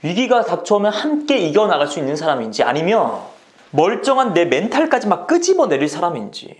위기가 닥쳐오면 함께 이겨나갈 수 있는 사람인지, 아니면 멀쩡한 내 멘탈까지 막 끄집어내릴 사람인지.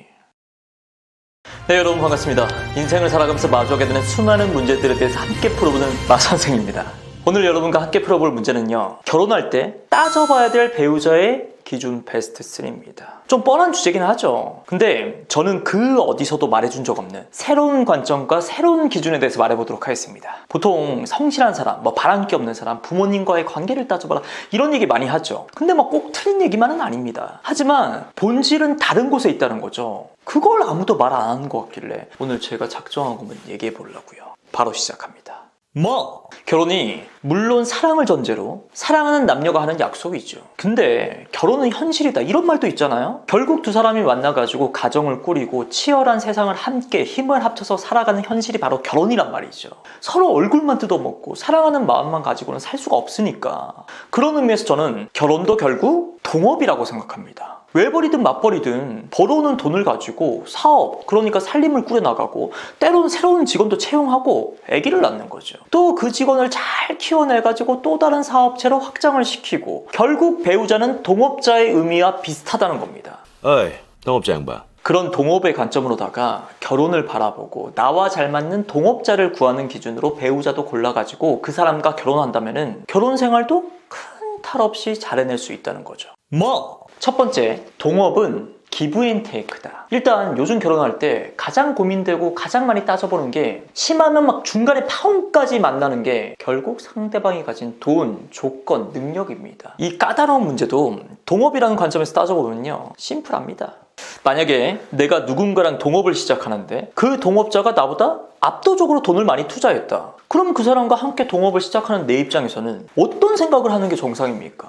네, 여러분 반갑습니다. 인생을 살아가면서 마주하게 되는 수많은 문제들에 대해서 함께 풀어보는 마선생입니다. 오늘 여러분과 함께 풀어볼 문제는요, 결혼할 때 따져봐야 될 배우자의 기준 베스트 3입니다. 좀 뻔한 주제긴 하죠. 근데 저는 그 어디서도 말해준 적 없는 새로운 관점과 새로운 기준에 대해서 말해보도록 하겠습니다. 보통 성실한 사람, 바람기 없는 사람, 부모님과의 관계를 따져봐라, 이런 얘기 많이 하죠. 근데 꼭 틀린 얘기만은 아닙니다. 하지만 본질은 다른 곳에 있다는 거죠. 그걸 아무도 말 안 하는 것 같길래 오늘 제가 작정한 것만 얘기해 보려고요. 바로 시작합니다. 결혼이 물론 사랑을 전제로 사랑하는 남녀가 하는 약속이죠. 근데 결혼은 현실이다, 이런 말도 있잖아요. 결국 두 사람이 만나가지고 가정을 꾸리고 치열한 세상을 함께 힘을 합쳐서 살아가는 현실이 바로 결혼이란 말이죠. 서로 얼굴만 뜯어먹고 사랑하는 마음만 가지고는 살 수가 없으니까. 그런 의미에서 저는 결혼도 결국 동업이라고 생각합니다. 외벌이든 맞벌이든 벌어오는 돈을 가지고 사업, 그러니까 살림을 꾸려나가고 때로는 새로운 직원도 채용하고 아기를 낳는 거죠. 또 그 직원을 잘 키워내가지고 또 다른 사업체로 확장을 시키고, 결국 배우자는 동업자의 의미와 비슷하다는 겁니다. 어이, 동업자 양반. 그런 동업의 관점으로다가 결혼을 바라보고 나와 잘 맞는 동업자를 구하는 기준으로 배우자도 골라가지고 그 사람과 결혼한다면은 결혼 생활도 큰 탈 없이 잘 해낼 수 있다는 거죠. 첫 번째, 동업은 기브앤테이크다. 일단 요즘 결혼할 때 가장 고민되고 가장 많이 따져보는 게, 심하면 중간에 파혼까지 만나는 게 결국 상대방이 가진 돈, 조건, 능력입니다. 이 까다로운 문제도 동업이라는 관점에서 따져보면요, 심플합니다. 만약에 내가 누군가랑 동업을 시작하는데 그 동업자가 나보다 압도적으로 돈을 많이 투자했다. 그럼 그 사람과 함께 동업을 시작하는 내 입장에서는 어떤 생각을 하는 게 정상입니까?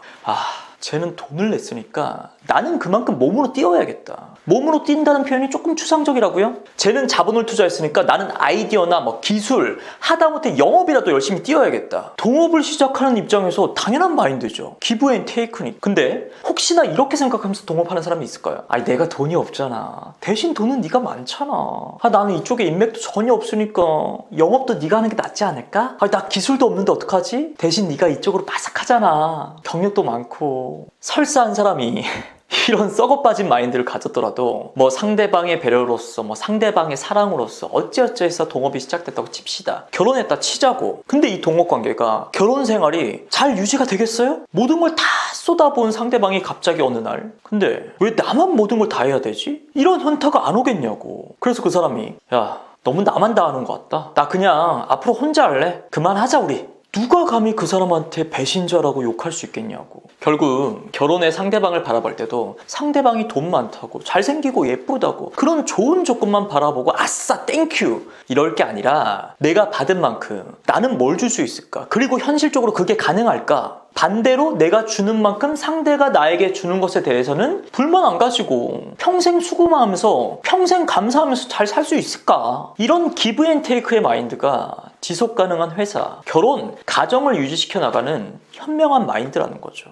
쟤는 돈을 냈으니까 나는 그만큼 몸으로 뛰어야겠다. 몸으로 뛴다는 표현이 조금 추상적이라고요? 쟤는 자본을 투자했으니까 나는 아이디어나 기술, 하다못해 영업이라도 열심히 뛰어야겠다. 동업을 시작하는 입장에서 당연한 마인드죠. 기브 앤 테이크니. 근데 혹시나 이렇게 생각하면서 동업하는 사람이 있을까요? 내가 돈이 없잖아. 대신 돈은 네가 많잖아. 나는 이쪽에 인맥도 전혀 없으니까 영업도 네가 하는 게 낫지 않을까? 나 기술도 없는데 어떡하지? 대신 네가 이쪽으로 바삭하잖아. 경력도 많고. 설사한 사람이 이런 썩어빠진 마인드를 가졌더라도 상대방의 배려로서 상대방의 사랑으로서 어찌어찌해서 동업이 시작됐다고 칩시다. 결혼했다 치자고. 근데 이 동업 관계가, 결혼 생활이 잘 유지가 되겠어요? 모든 걸 다 쏟아부은 상대방이 갑자기 어느 날, 근데 왜 나만 모든 걸 다 해야 되지? 이런 현타가 안 오겠냐고. 그래서 그 사람이, 야, 너무 나만 다 하는 것 같다. 나 그냥 앞으로 혼자 할래. 그만하자 우리. 누가 감히 그 사람한테 배신자라고 욕할 수 있겠냐고. 결국 결혼의 상대방을 바라볼 때도 상대방이 돈 많다고 잘생기고 예쁘다고 그런 좋은 조건만 바라보고 아싸 땡큐 이럴 게 아니라, 내가 받은 만큼 나는 뭘 줄 수 있을까? 그리고 현실적으로 그게 가능할까? 반대로 내가 주는 만큼 상대가 나에게 주는 것에 대해서는 불만 안 가지고 평생 수고하면서 평생 감사하면서 잘 살 수 있을까? 이런 기브 앤 테이크의 마인드가 지속 가능한 회사, 결혼, 가정을 유지시켜 나가는 현명한 마인드라는 거죠.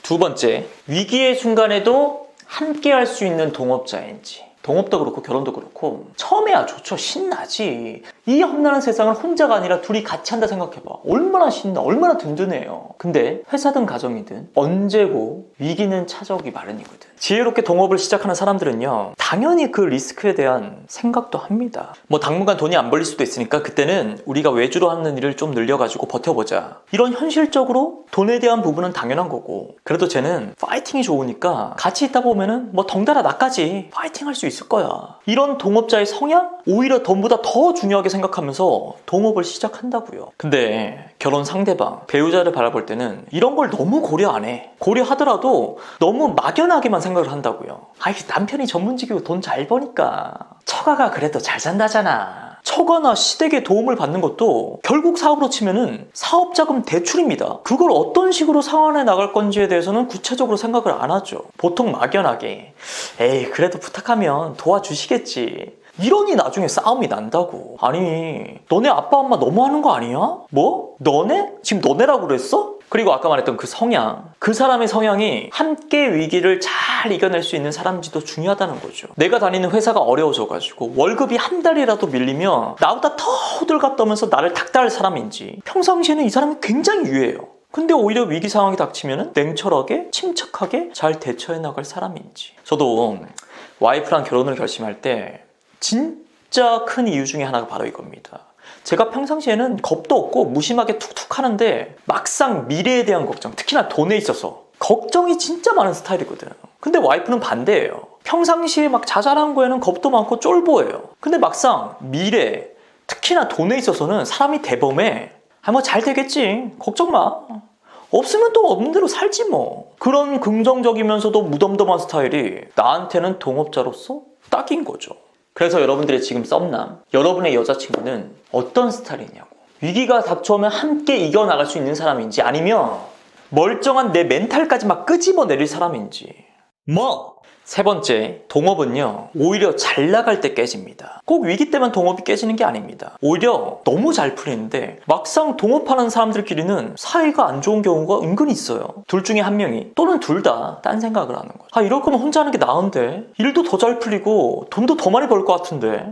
두 번째, 위기의 순간에도 함께 할 수 있는 동업자인지. 동업도 그렇고 결혼도 그렇고 처음에야 좋죠. 신나지. 이 험난한 세상을 혼자가 아니라 둘이 같이 한다 생각해봐. 얼마나 신나, 얼마나 든든해요. 근데 회사든 가정이든 언제고 위기는 찾아오기 마련이거든. 지혜롭게 동업을 시작하는 사람들은요, 당연히 그 리스크에 대한 생각도 합니다. 당분간 돈이 안 벌릴 수도 있으니까 그때는 우리가 외주로 하는 일을 좀 늘려가지고 버텨보자. 이런 현실적으로 돈에 대한 부분은 당연한 거고, 그래도 쟤는 파이팅이 좋으니까 같이 있다 보면은 덩달아 나까지 파이팅 할 수 있을 거야. 이런 동업자의 성향? 오히려 돈보다 더 중요하게 생각하면서 동업을 시작한다고요. 근데 결혼 상대방, 배우자를 바라볼 때는 이런 걸 너무 고려 안 해. 고려하더라도 너무 막연하게만 생각을 한다고요. 남편이 전문직이고 돈 잘 버니까 처가가 그래도 잘 산다잖아. 처가나 시댁의 도움을 받는 것도 결국 사업으로 치면은 사업자금 대출입니다. 그걸 어떤 식으로 상환해 나갈 건지에 대해서는 구체적으로 생각을 안 하죠. 보통 막연하게 그래도 부탁하면 도와주시겠지. 이러니 나중에 싸움이 난다고. 너네 아빠 엄마 너무하는 거 아니야? 너네? 지금 너네라고 그랬어? 그리고 아까 말했던 그 성향, 그 사람의 성향이 함께 위기를 잘 이겨낼 수 있는 사람인지도 중요하다는 거죠. 내가 다니는 회사가 어려워져가지고 월급이 한 달이라도 밀리면 나보다 더 호들갑 떠면서 나를 닥달할 사람인지, 평상시에는 이 사람이 굉장히 유해요. 근데 오히려 위기 상황이 닥치면 냉철하게 침착하게 잘 대처해 나갈 사람인지. 저도 와이프랑 결혼을 결심할 때 진짜 큰 이유 중에 하나가 바로 이겁니다. 제가 평상시에는 겁도 없고 무심하게 툭툭 하는데 막상 미래에 대한 걱정, 특히나 돈에 있어서 걱정이 진짜 많은 스타일이거든. 근데 와이프는 반대예요. 평상시에 막 자잘한 거에는 겁도 많고 쫄보예요. 근데 막상 미래, 특히나 돈에 있어서는 사람이 대범해. 뭐 잘 되겠지. 걱정 마. 없으면 또 없는 대로 살지 뭐. 그런 긍정적이면서도 무덤덤한 스타일이 나한테는 동업자로서 딱인 거죠. 그래서 여러분들의 지금 썸남, 여러분의 여자친구는 어떤 스타일이냐고. 위기가 닥쳐오면 함께 이겨나갈 수 있는 사람인지, 아니면 멀쩡한 내 멘탈까지 막 끄집어내릴 사람인지. 세 번째, 동업은요, 오히려 잘 나갈 때 깨집니다. 꼭 위기 때만 동업이 깨지는 게 아닙니다. 오히려 너무 잘 풀리는데 막상 동업하는 사람들끼리는 사이가 안 좋은 경우가 은근히 있어요. 둘 중에 한 명이, 또는 둘 다 딴 생각을 하는 거죠. 이럴 거면 혼자 하는 게 나은데, 일도 더 잘 풀리고 돈도 더 많이 벌 것 같은데,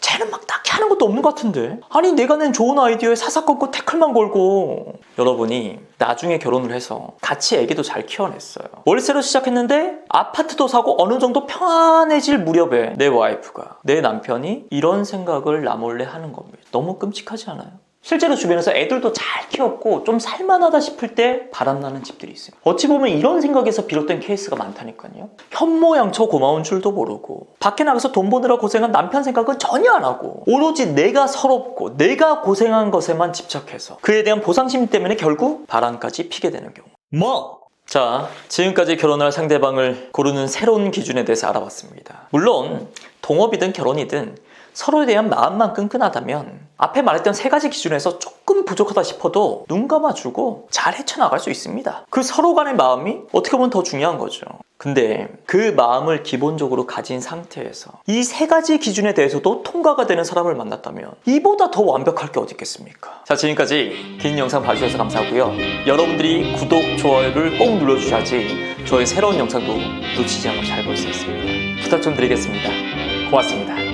쟤는 막 딱히 하는 것도 없는 것 같은데, 아니 내가 낸 좋은 아이디어에 사사건건 태클만 걸고. 여러분이 나중에 결혼을 해서 같이 애기도 잘 키워냈어요. 월세로 시작했는데 아파트도 사고 어느 정도 편안해질 무렵에 내 와이프가, 내 남편이 이런 생각을 나 몰래 하는 겁니다. 너무 끔찍하지 않아요? 실제로 주변에서 애들도 잘 키웠고 좀 살만하다 싶을 때 바람나는 집들이 있어요. 어찌 보면 이런 생각에서 비롯된 케이스가 많다니까요. 현모양처 고마운 줄도 모르고 밖에 나가서 돈 버느라 고생한 남편 생각은 전혀 안 하고 오로지 내가 서럽고 내가 고생한 것에만 집착해서 그에 대한 보상심 때문에 결국 바람까지 피게 되는 경우. 자, 지금까지 결혼할 상대방을 고르는 새로운 기준에 대해서 알아봤습니다. 물론 동업이든 결혼이든 서로에 대한 마음만 끈끈하다면 앞에 말했던 세 가지 기준에서 조금 부족하다 싶어도 눈 감아주고 잘 헤쳐나갈 수 있습니다. 그 서로 간의 마음이 어떻게 보면 더 중요한 거죠. 근데 그 마음을 기본적으로 가진 상태에서 이 세 가지 기준에 대해서도 통과가 되는 사람을 만났다면 이보다 더 완벽할 게 어디 있겠습니까? 자, 지금까지 긴 영상 봐주셔서 감사하고요. 여러분들이 구독, 좋아요를 꼭 눌러주셔야지 저의 새로운 영상도 놓치지 않고 잘 볼 수 있습니다. 부탁 좀 드리겠습니다. 고맙습니다.